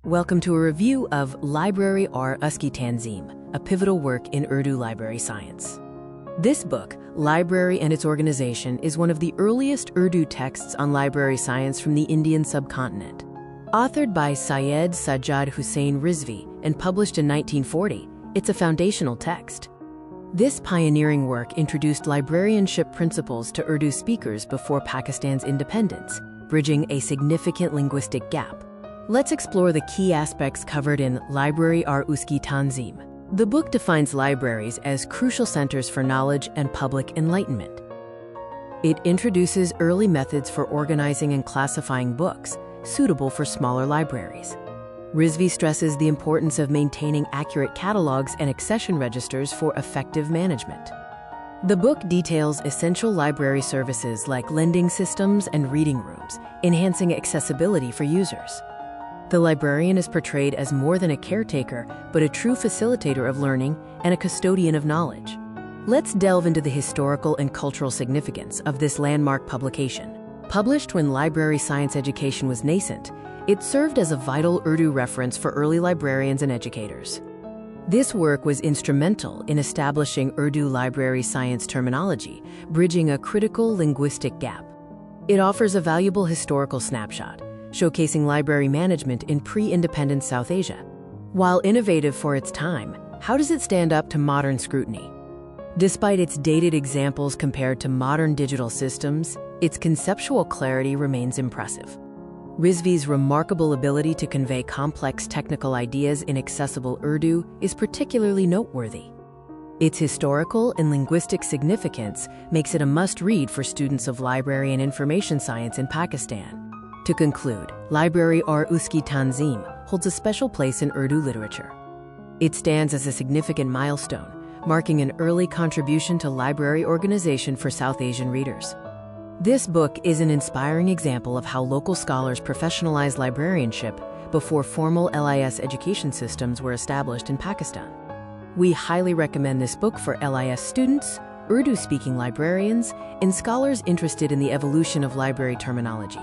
Welcome to a review of Library Aur Uskey Tanzeem, a pivotal work in Urdu library science. This book, Library and its Organization, is one of the earliest Urdu texts on library science from the Indian subcontinent. Authored by Syed Sajjad Hussain Rizvi and published in 1940, it's a foundational text. This pioneering work introduced librarianship principles to Urdu speakers before Pakistan's independence, bridging a significant linguistic gap. Let's explore the key aspects covered in Library Aur Uskey Tanzeem. The book defines libraries as crucial centers for knowledge and public enlightenment. It introduces early methods for organizing and classifying books, suitable for smaller libraries. Rizvi stresses the importance of maintaining accurate catalogs and accession registers for effective management. The book details essential library services like lending systems and reading rooms, enhancing accessibility for users. The librarian is portrayed as more than a caretaker, but a true facilitator of learning and a custodian of knowledge. Let's delve into the historical and cultural significance of this landmark publication. Published when library science education was nascent, it served as a vital Urdu reference for early librarians and educators. This work was instrumental in establishing Urdu library science terminology, bridging a critical linguistic gap. It offers a valuable historical snapshot, showcasing library management in pre-independent South Asia. While innovative for its time, how does it stand up to modern scrutiny? Despite its dated examples compared to modern digital systems, its conceptual clarity remains impressive. Rizvi's remarkable ability to convey complex technical ideas in accessible Urdu is particularly noteworthy. Its historical and linguistic significance makes it a must-read for students of library and information science in Pakistan. To conclude, Library Aur Uskey Tanzeem holds a special place in Urdu literature. It stands as a significant milestone, marking an early contribution to library organization for South Asian readers. This book is an inspiring example of how local scholars professionalized librarianship before formal LIS education systems were established in Pakistan. We highly recommend this book for LIS students, Urdu-speaking librarians, and scholars interested in the evolution of library terminology.